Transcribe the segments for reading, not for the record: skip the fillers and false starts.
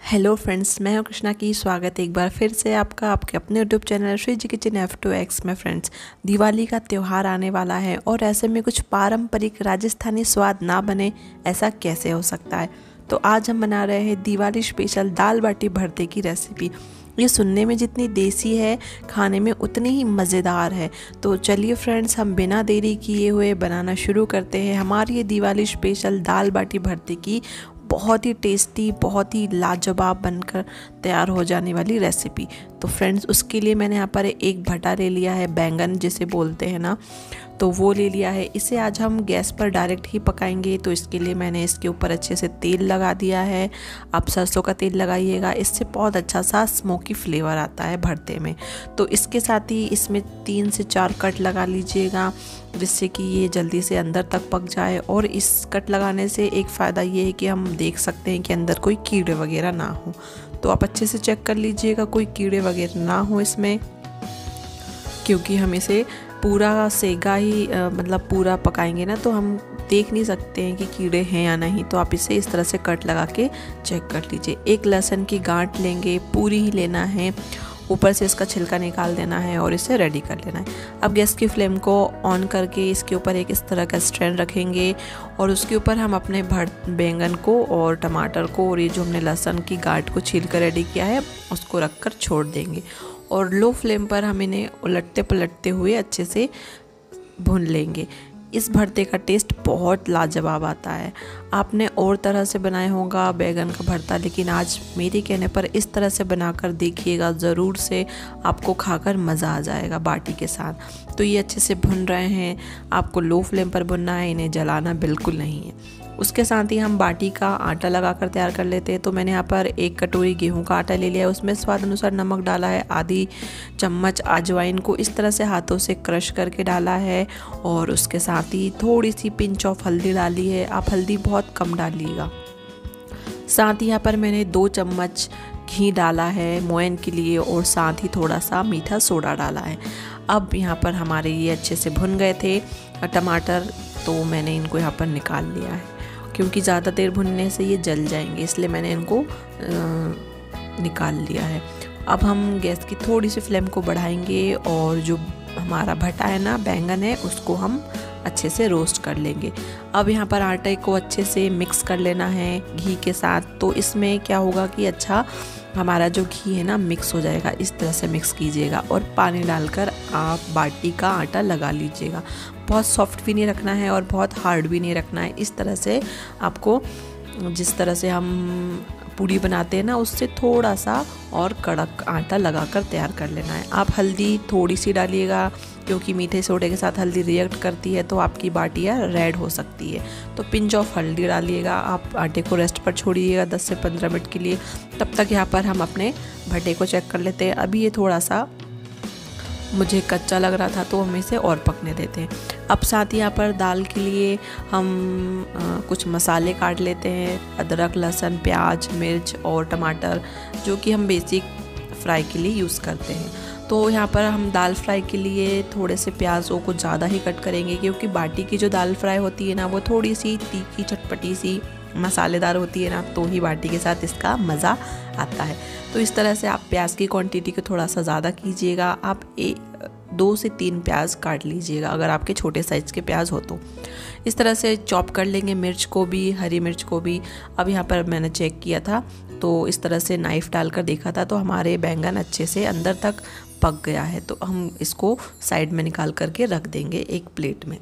Hello friends, मैं हूं कृष्णा की। स्वागत है एक बार फिर से आपका आपके अपने यूट्यूब चैनल श्री जी किचन F2X में। फ्रेंड्स, दिवाली का त्यौहार आने वाला है और ऐसे में कुछ पारंपरिक राजस्थानी स्वाद ना बने, ऐसा कैसे हो सकता है। तो आज हम बना रहे हैं दिवाली स्पेशल दाल बाटी भरते की रेसिपी। ये सुनने में जितनी देसी है, खाने में उतनी ही मज़ेदार है। तो चलिए फ्रेंड्स, हम बिना देरी किए हुए बनाना शुरू करते हैं हमारी ये दिवाली स्पेशल दाल बाटी भरते की बहुत ही टेस्टी, बहुत ही लाजवाब बनकर तैयार हो जाने वाली रेसिपी। तो फ्रेंड्स, उसके लिए मैंने यहाँ पर एक भटा ले लिया है, बैंगन जिसे बोलते हैं ना, तो वो ले लिया है। इसे आज हम गैस पर डायरेक्ट ही पकाएंगे, तो इसके लिए मैंने इसके ऊपर अच्छे से तेल लगा दिया है। आप सरसों का तेल लगाइएगा, इससे बहुत अच्छा सा स्मोकी फ्लेवर आता है भरते में। तो इसके साथ ही इसमें 3 से 4 कट लगा लीजिएगा, जिससे कि ये जल्दी से अंदर तक पक जाए। और इस कट लगाने से एक फ़ायदा ये है कि हम देख सकते हैं कि अंदर कोई कीड़े वगैरह ना हो। तो आप अच्छे से चेक कर लीजिएगा कोई कीड़े वगैरह ना हो इसमें, क्योंकि हम इसे पूरा सेगा ही मतलब पूरा पकाएंगे ना, तो हम देख नहीं सकते हैं कि कीड़े हैं या नहीं। तो आप इसे इस तरह से कट लगा के चेक कर लीजिए। एक लहसुन की गांठ लेंगे, पूरी ही लेना है, ऊपर से इसका छिलका निकाल देना है और इसे रेडी कर लेना है। अब गैस की फ्लेम को ऑन करके इसके ऊपर एक इस तरह का स्टैंड रखेंगे और उसके ऊपर हम अपने बैंगन को और टमाटर को और ये जो हमने लहसुन की गांठ को छील कर रेडी किया है उसको रख कर छोड़ देंगे। और लो फ्लेम पर हम इन्हें उलटते पलटते हुए अच्छे से भून लेंगे। इस भरते का टेस्ट बहुत लाजवाब आता है। आपने और तरह से बनाया होगा बैगन का भरता, लेकिन आज मेरे कहने पर इस तरह से बनाकर देखिएगा, ज़रूर से आपको खाकर मज़ा आ जाएगा बाटी के साथ। तो ये अच्छे से भुन रहे हैं, आपको लो फ्लेम पर भुनना है, इन्हें जलाना बिल्कुल नहीं है। उसके साथ ही हम बाटी का आटा लगाकर तैयार कर लेते हैं। तो मैंने यहाँ पर 1 कटोरी गेहूं का आटा ले लिया है, उसमें स्वाद अनुसार नमक डाला है, आधी चम्मच अजवाइन को इस तरह से हाथों से क्रश करके डाला है और उसके साथ ही थोड़ी सी पिंच ऑफ हल्दी डाली है। आप हल्दी बहुत कम डालिएगा। साथ ही यहाँ पर मैंने 2 चम्मच घी डाला है मोयन के लिए और साथ ही थोड़ा सा मीठा सोडा डाला है। अब यहाँ पर हमारे ये अच्छे से भुन गए थे टमाटर, तो मैंने इनको यहाँ पर निकाल लिया है, क्योंकि ज़्यादा देर भुनने से ये जल जाएंगे, इसलिए मैंने इनको निकाल लिया है। अब हम गैस की थोड़ी सी फ्लेम को बढ़ाएंगे और जो हमारा भटा है ना, बैंगन है, उसको हम अच्छे से रोस्ट कर लेंगे। अब यहाँ पर आटे को अच्छे से मिक्स कर लेना है घी के साथ। तो इसमें क्या होगा कि अच्छा हमारा जो घी है ना मिक्स हो जाएगा। इस तरह से मिक्स कीजिएगा और पानी डालकर आप बाटी का आटा लगा लीजिएगा। बहुत सॉफ्ट भी नहीं रखना है और बहुत हार्ड भी नहीं रखना है। इस तरह से आपको, जिस तरह से हम पूड़ी बनाते हैं ना, उससे थोड़ा सा और कड़क आटा लगाकर तैयार कर लेना है। आप हल्दी थोड़ी सी डालिएगा, क्योंकि मीठे सोडे के साथ हल्दी रिएक्ट करती है, तो आपकी बाटियाँ रेड हो सकती है। तो पिंच ऑफ हल्दी डालिएगा। आप आटे को रेस्ट पर छोड़िएगा 10 से 15 मिनट के लिए। तब तक यहाँ पर हम अपने भटे को चेक कर लेते हैं। अभी ये थोड़ा सा मुझे कच्चा लग रहा था, तो हम इसे और पकने देते हैं। अब साथ ही यहाँ पर दाल के लिए हम कुछ मसाले काट लेते हैं। अदरक, लहसुन, प्याज, मिर्च और टमाटर, जो कि हम बेसिक फ्राई के लिए यूज़ करते हैं। तो यहाँ पर हम दाल फ्राई के लिए थोड़े से प्याज़ों को ज़्यादा ही कट करेंगे, क्योंकि बाटी की जो दाल फ्राई होती है ना, वो थोड़ी सी तीखी, चटपटी सी, मसालेदार होती है ना, तो ही बाटी के साथ इसका मज़ा आता है। तो इस तरह से आप प्याज की क्वांटिटी को थोड़ा सा ज़्यादा कीजिएगा। आप 2 से 3 प्याज काट लीजिएगा, अगर आपके छोटे साइज़ के प्याज हो तो। इस तरह से चॉप कर लेंगे मिर्च को भी, हरी मिर्च को भी। अब यहाँ पर मैंने चेक किया था, तो इस तरह से नाइफ़ डालकर देखा था, तो हमारे बैंगन अच्छे से अंदर तक पक गया है। तो हम इसको साइड में निकाल करके रख देंगे एक प्लेट में।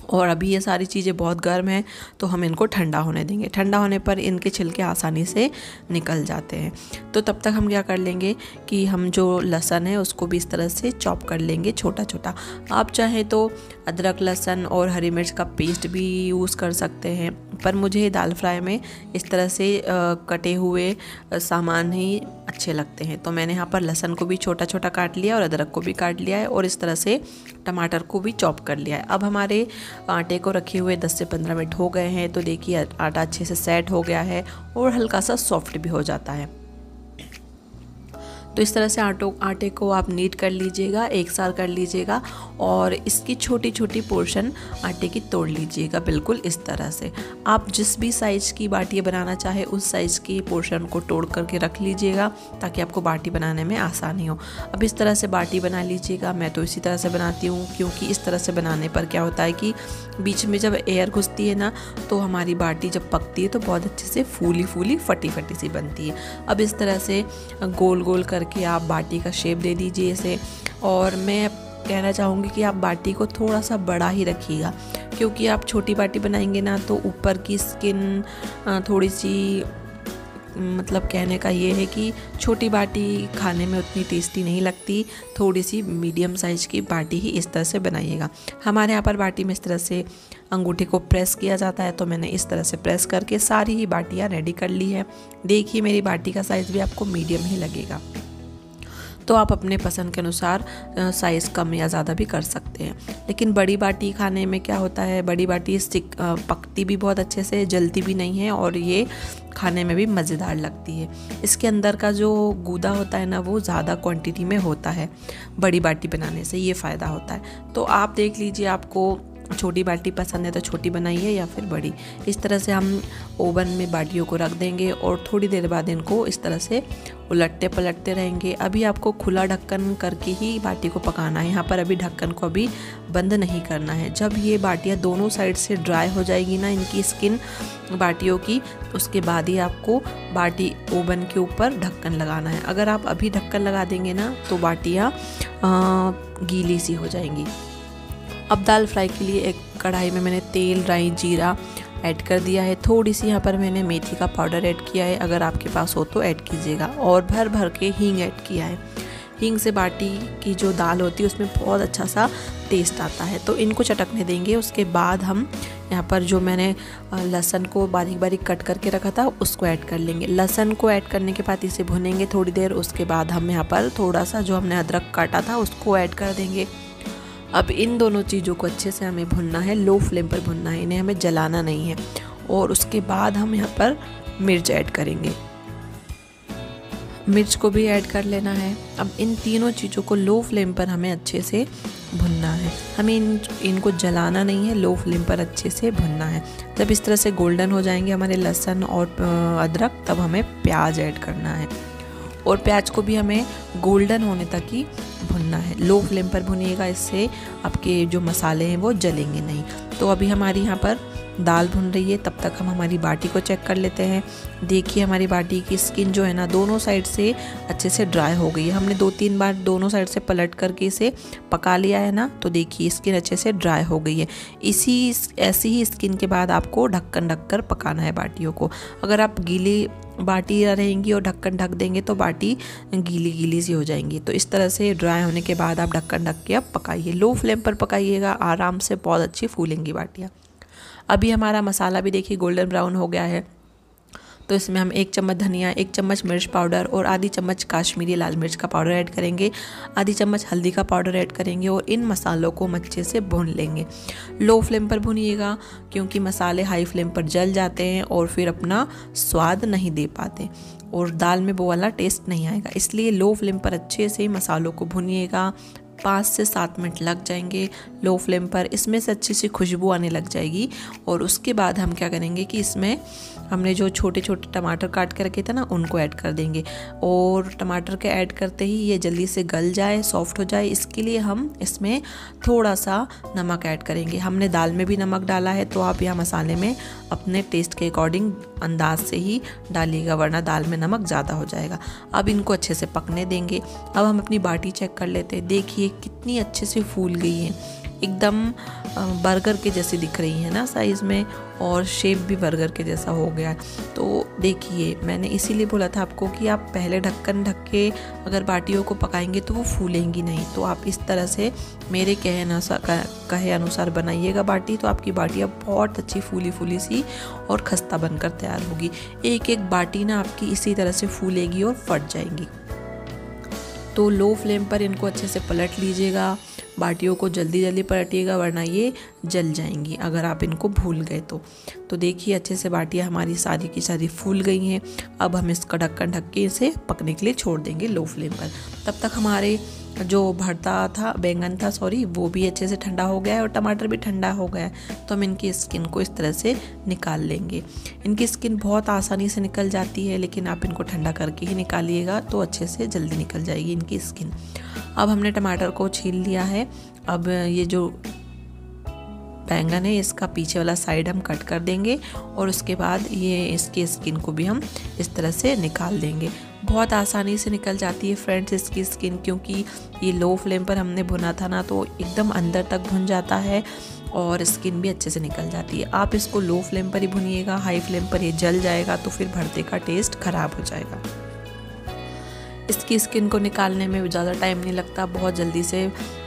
और अभी ये सारी चीज़ें बहुत गर्म हैं, तो हम इनको ठंडा होने देंगे। ठंडा होने पर इनके छिलके आसानी से निकल जाते हैं। तो तब तक हम क्या कर लेंगे कि हम जो लहसुन है उसको भी इस तरह से चॉप कर लेंगे छोटा छोटा। आप चाहें तो अदरक, लहसुन और हरी मिर्च का पेस्ट भी यूज़ कर सकते हैं, पर मुझे दाल फ्राई में इस तरह से कटे हुए सामान ही अच्छे लगते हैं। तो मैंने यहाँ पर लहसुन को भी छोटा छोटा काट लिया और अदरक को भी काट लिया है और इस तरह से टमाटर को भी चॉप कर लिया है। अब हमारे आटे को रखे हुए 10 से 15 मिनट हो गए हैं। तो देखिए आटा अच्छे से सेट हो गया है और हल्का सा सॉफ्ट भी हो जाता है। तो इस तरह से आटे को आप नीट कर लीजिएगा, एक साथ कर लीजिएगा और इसकी छोटी छोटी पोर्शन आटे की तोड़ लीजिएगा, बिल्कुल इस तरह से। आप जिस भी साइज़ की बाटी बनाना चाहे उस साइज़ की पोर्शन को तोड़ करके रख लीजिएगा ताकि आपको बाटी बनाने में आसानी हो। अब इस तरह से बाटी बना लीजिएगा। मैं तो इसी तरह से बनाती हूँ, क्योंकि इस तरह से बनाने पर क्या होता है कि बीच में जब एयर घुसती है ना, तो हमारी बाटी जब पकती है तो बहुत अच्छे से फूली फूली फटी फटी सी बनती है। अब इस तरह से गोल गोल करके आप बाटी का शेप दे दीजिए इसे। और मैं कहना चाहूँगी कि आप बाटी को थोड़ा सा बड़ा ही रखिएगा, क्योंकि आप छोटी बाटी बनाएंगे ना तो ऊपर की स्किन थोड़ी सी, मतलब कहने का ये है कि छोटी बाटी खाने में उतनी टेस्टी नहीं लगती। थोड़ी सी मीडियम साइज़ की बाटी ही इस तरह से बनाइएगा। हमारे यहाँ पर बाटी में इस तरह से अंगूठे को प्रेस किया जाता है, तो मैंने इस तरह से प्रेस करके सारी ही बाटियाँ रेडी कर ली है। देखिए मेरी बाटी का साइज़ भी आपको मीडियम ही लगेगा, तो आप अपने पसंद के अनुसार साइज़ कम या ज़्यादा भी कर सकते हैं। लेकिन बड़ी बाटी खाने में क्या होता है, बड़ी बाटी पकती भी बहुत अच्छे से, जलती भी नहीं है और ये खाने में भी मज़ेदार लगती है। इसके अंदर का जो गूदा होता है ना, वो ज़्यादा क्वांटिटी में होता है। बड़ी बाटी बनाने से ये फ़ायदा होता है। तो आप देख लीजिए, आपको छोटी बाटी पसंद है तो छोटी बनाइए या फिर बड़ी। इस तरह से हम ओवन में बाटियों को रख देंगे और थोड़ी देर बाद इनको इस तरह से उलटते पलटते रहेंगे। अभी आपको खुला ढक्कन करके ही बाटी को पकाना है। यहाँ पर अभी ढक्कन को अभी बंद नहीं करना है। जब ये बाटियाँ दोनों साइड से ड्राई हो जाएगी ना, इनकी स्किन बाटियों की, उसके बाद ही आपको बाटी ओवन के ऊपर ढक्कन लगाना है। अगर आप अभी ढक्कन लगा देंगे ना तो बाटियाँ गीली सी हो जाएंगी। अब दाल फ्राई के लिए एक कढ़ाई में मैंने तेल, राई, जीरा ऐड कर दिया है। थोड़ी सी यहाँ पर मैंने मेथी का पाउडर ऐड किया है, अगर आपके पास हो तो ऐड कीजिएगा। और भर भर के हींग ऐड किया है। हींग से बाटी की जो दाल होती है उसमें बहुत अच्छा सा टेस्ट आता है। तो इनको चटकने देंगे। उसके बाद हम यहाँ पर जो मैंने लहसुन को बारीक बारीक कट करके रखा था उसको ऐड कर लेंगे। लहसुन को ऐड करने के बाद इसे भुनेंगे थोड़ी देर। उसके बाद हम यहाँ पर थोड़ा सा जो हमने अदरक काटा था उसको ऐड कर देंगे। अब इन दोनों चीज़ों को अच्छे से हमें भुनना है, लो फ्लेम पर भुनना है, इन्हें हमें जलाना नहीं है। और उसके बाद हम यहाँ पर मिर्च ऐड करेंगे, मिर्च को भी ऐड कर लेना है। अब इन तीनों चीज़ों को लो फ्लेम पर हमें अच्छे से भुनना है। हमें इनको जलाना नहीं है, लो फ्लेम पर अच्छे से भुनना है। जब इस तरह से गोल्डन हो जाएंगे हमारे लहसुन और अदरक, तब हमें प्याज ऐड करना है और प्याज को भी हमें गोल्डन होने तक ही भुनना है। लो फ्लेम पर भुनिएगा, इससे आपके जो मसाले हैं वो जलेंगे नहीं। तो अभी हमारी यहाँ पर दाल भुन रही है, तब तक हम हमारी बाटी को चेक कर लेते हैं। देखिए हमारी बाटी की स्किन जो है ना, दोनों साइड से अच्छे से ड्राई हो गई है। हमने 2-3 बार दोनों साइड से पलट करके इसे पका लिया है ना, तो देखिए स्किन अच्छे से ड्राई हो गई है। ऐसी ही स्किन के बाद आपको ढक्कन ढक कर पकाना है बाटियों को। अगर आप गीली बाटी रहेंगी और ढक्कन ढक देंगे तो बाटी गीली गीली सी हो जाएंगी। तो इस तरह से ड्राई होने के बाद आप ढक्कन ढक के अब पकाइए। लो फ्लेम पर पकाइएगा, आराम से बहुत अच्छी फूलेंगी बाटियाँ। अभी हमारा मसाला भी देखिए गोल्डन ब्राउन हो गया है, तो इसमें हम 1 चम्मच धनिया, 1 चम्मच मिर्च पाउडर और आधी चम्मच काश्मीरी लाल मिर्च का पाउडर ऐड करेंगे। आधी चम्मच हल्दी का पाउडर ऐड करेंगे और इन मसालों को हम अच्छे से भून लेंगे। लो फ्लेम पर भूनिएगा, क्योंकि मसाले हाई फ्लेम पर जल जाते हैं और फिर अपना स्वाद नहीं दे पाते और दाल में वो वाला टेस्ट नहीं आएगा। इसलिए लो फ्लेम पर अच्छे से मसालों को भूनिएगा। 5 से 7 मिनट लग जाएंगे लो फ्लेम पर। इसमें से अच्छी सी खुशबू आने लग जाएगी और उसके बाद हम क्या करेंगे कि इसमें हमने जो छोटे छोटे टमाटर काट के रखे थे ना, उनको ऐड कर देंगे। और टमाटर के ऐड करते ही ये जल्दी से गल जाए, सॉफ्ट हो जाए, इसके लिए हम इसमें थोड़ा सा नमक ऐड करेंगे। हमने दाल में भी नमक डाला है, तो आप यहाँ मसाले में अपने टेस्ट के अकॉर्डिंग अंदाज से ही डालिएगा, वरना दाल में नमक ज़्यादा हो जाएगा। अब इनको अच्छे से पकने देंगे। अब हम अपनी बाटी चेक कर लेते हैं। देखिए कितनी अच्छे से फूल गई है, एकदम बर्गर के जैसी दिख रही है ना साइज़ में, और शेप भी बर्गर के जैसा हो गया। तो देखिए मैंने इसीलिए बोला था आपको कि आप पहले ढक्कन ढक के अगर बाटियों को पकाएंगे तो वो फूलेंगी नहीं। तो आप इस तरह से मेरे कहे अनुसार बनाइएगा बाटी, तो आपकी बाटियाँ बहुत अच्छी फूली फूली सी और खस्ता बनकर तैयार होगी। एक एक बाटी ना आपकी इसी तरह से फूलेगी और फट जाएंगी। तो लो फ्लेम पर इनको अच्छे से पलट लीजिएगा। बाटियों को जल्दी जल्दी पलटिएगा वरना ये जल जाएंगी अगर आप इनको भूल गए तो देखिए अच्छे से बाटियाँ हमारी सारी की सारी फूल गई हैं। अब हम इसका ढक्कन ढक के इसे पकने के लिए छोड़ देंगे लो फ्लेम पर। तब तक हमारे जो भरता था बैंगन था वो भी अच्छे से ठंडा हो गया है और टमाटर भी ठंडा हो गया है। तो हम इनकी स्किन को इस तरह से निकाल लेंगे। इनकी स्किन बहुत आसानी से निकल जाती है, लेकिन आप इनको ठंडा करके ही निकालिएगा तो अच्छे से जल्दी निकल जाएगी इनकी स्किन। अब हमने टमाटर को छील लिया है। अब ये जो बैंगन है इसका पीछे वाला साइड हम कट कर देंगे और उसके बाद ये इसकी स्किन को भी हम इस तरह से निकाल देंगे। बहुत आसानी से निकल जाती है फ्रेंड्स इसकी स्किन, क्योंकि ये लो फ्लेम पर हमने भुना था ना, तो एकदम अंदर तक भुन जाता है और स्किन भी अच्छे से निकल जाती है। आप इसको लो फ्लेम पर ही भुनिएगा, हाई फ्लेम पर ये जल जाएगा तो फिर भरते का टेस्ट खराब हो जाएगा। इसकी स्किन को निकालने में ज़्यादा टाइम नहीं लगता, बहुत जल्दी से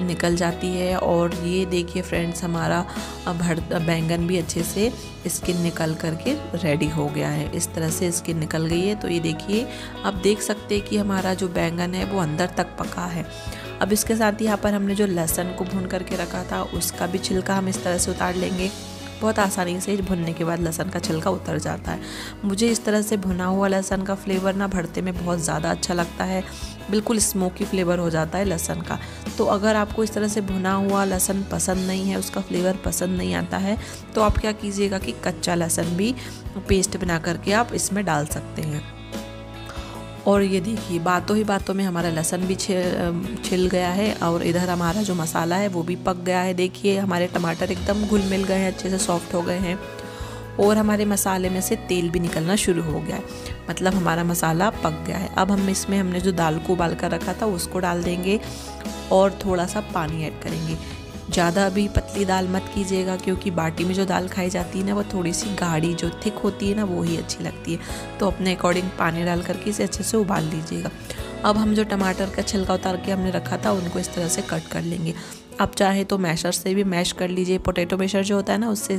निकल जाती है। और ये देखिए फ्रेंड्स हमारा बैंगन भी अच्छे से स्किन निकल करके रेडी हो गया है। इस तरह से स्किन निकल गई है। तो ये देखिए आप देख सकते हैं कि हमारा जो बैंगन है वो अंदर तक पका है। अब इसके साथ यहाँ पर हमने जो लहसुन को भून करके रखा था उसका भी छिलका हम इस तरह से उतार लेंगे। बहुत आसानी से भुनने के बाद लहसुन का छिलका उतर जाता है। मुझे इस तरह से भुना हुआ लहसुन का फ्लेवर ना भरते में बहुत ज़्यादा अच्छा लगता है, बिल्कुल स्मोकी फ्लेवर हो जाता है लहसुन का। तो अगर आपको इस तरह से भुना हुआ लहसुन पसंद नहीं है, उसका फ्लेवर पसंद नहीं आता है, तो आप क्या कीजिएगा कि कच्चा लहसुन भी पेस्ट बना करके आप इसमें डाल सकते हैं। और ये देखिए बातों ही बातों में हमारा लहसुन भी छिल गया है और इधर हमारा जो मसाला है वो भी पक गया है। देखिए हमारे टमाटर एकदम घुल मिल गए हैं, अच्छे से सॉफ्ट हो गए हैं और हमारे मसाले में से तेल भी निकलना शुरू हो गया है, मतलब हमारा मसाला पक गया है। अब हम इसमें हमने जो दाल को उबाल कर रखा था उसको डाल देंगे और थोड़ा सा पानी ऐड करेंगे। ज़्यादा भी पतली दाल मत कीजिएगा, क्योंकि बाटी में जो दाल खाई जाती है ना वो थोड़ी सी गाढ़ी जो थिक होती है ना वो ही अच्छी लगती है। तो अपने अकॉर्डिंग पानी डाल करके इसे अच्छे से उबाल लीजिएगा। अब हम जो टमाटर का छिलका उतार के हमने रखा था उनको इस तरह से कट कर लेंगे। आप चाहे तो मैशर से भी मैश कर लीजिए, पोटैटो मैशर जो होता है ना उससे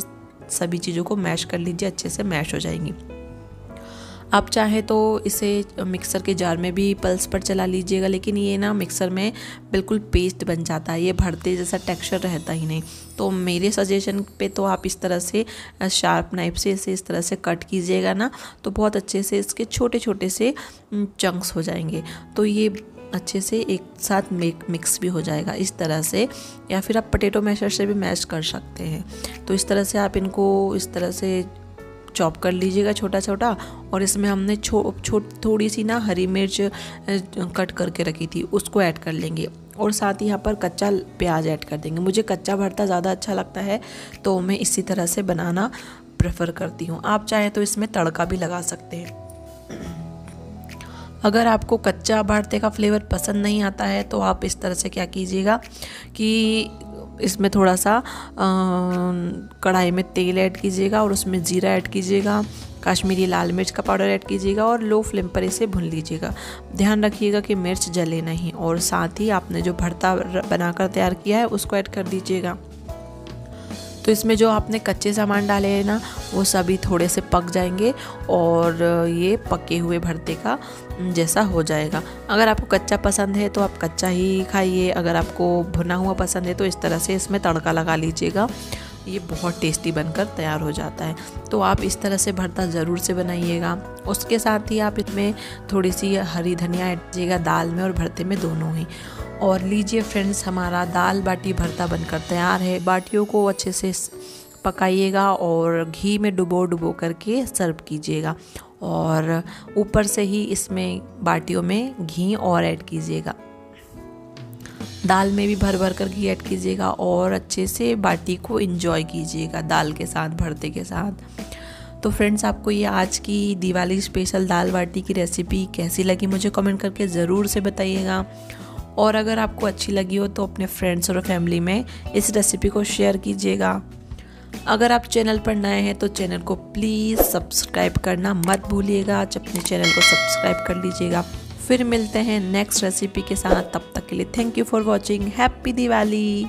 सभी चीज़ों को मैश कर लीजिए, अच्छे से मैश हो जाएंगी। आप चाहे तो इसे मिक्सर के जार में भी पल्स पर चला लीजिएगा, लेकिन ये ना मिक्सर में बिल्कुल पेस्ट बन जाता है, ये भरते जैसा टेक्सचर रहता ही नहीं। तो मेरे सजेशन पे तो आप इस तरह से शार्प नाइफ से इसे इस तरह से कट कीजिएगा ना, तो बहुत अच्छे से इसके छोटे छोटे से चंक्स हो जाएंगे। तो ये अच्छे से एक साथ मिक्स भी हो जाएगा इस तरह से, या फिर आप पोटैटो मैशर से भी मैश कर सकते हैं। तो इस तरह से आप इनको इस तरह से चॉप कर लीजिएगा छोटा छोटा। और इसमें हमने थोड़ी सी ना हरी मिर्च कट करके रखी थी उसको ऐड कर लेंगे और साथ ही यहाँ पर कच्चा प्याज ऐड कर देंगे। मुझे कच्चा भरता ज़्यादा अच्छा लगता है तो मैं इसी तरह से बनाना प्रेफर करती हूँ। आप चाहे तो इसमें तड़का भी लगा सकते हैं। अगर आपको कच्चा भरते का फ्लेवर पसंद नहीं आता है तो आप इस तरह से क्या कीजिएगा कि इसमें थोड़ा सा कढ़ाई में तेल ऐड कीजिएगा और उसमें जीरा ऐड कीजिएगा, कश्मीरी लाल मिर्च का पाउडर ऐड कीजिएगा और लो फ्लेम पर इसे भून लीजिएगा। ध्यान रखिएगा कि मिर्च जले नहीं। और साथ ही आपने जो भरता बनाकर तैयार किया है उसको ऐड कर दीजिएगा। तो इसमें जो आपने कच्चे सामान डाले हैं ना वो सभी थोड़े से पक जाएंगे और ये पके हुए भरते का जैसा हो जाएगा। अगर आपको कच्चा पसंद है तो आप कच्चा ही खाइए, अगर आपको भुना हुआ पसंद है तो इस तरह से इसमें तड़का लगा लीजिएगा। ये बहुत टेस्टी बनकर तैयार हो जाता है। तो आप इस तरह से भरता ज़रूर से बनाइएगा। उसके साथ ही आप इसमें थोड़ी सी हरी धनिया ऐड कीजिएगा, दाल में और भरते में दोनों ही। और लीजिए फ्रेंड्स हमारा दाल बाटी भरता बनकर तैयार है। बाटियों को अच्छे से पकाइएगा और घी में डुबो करके सर्व कीजिएगा और ऊपर से ही इसमें बाटियों में घी और ऐड कीजिएगा। दाल में भी भर कर घी ऐड कीजिएगा और अच्छे से बाटी को एंजॉय कीजिएगा दाल के साथ, भरते के साथ। तो फ्रेंड्स आपको ये आज की दिवाली स्पेशल दाल बाटी की रेसिपी कैसी लगी मुझे कमेंट करके ज़रूर से बताइएगा। और अगर आपको अच्छी लगी हो तो अपने फ्रेंड्स और फैमिली में इस रेसिपी को शेयर कीजिएगा। अगर आप चैनल पर नए हैं तो चैनल को प्लीज़ सब्सक्राइब करना मत भूलिएगा। अपने चैनल को सब्सक्राइब कर लीजिएगा। फिर मिलते हैं नेक्स्ट रेसिपी के साथ, तब तक के लिए thank you for watching. Happy Diwali.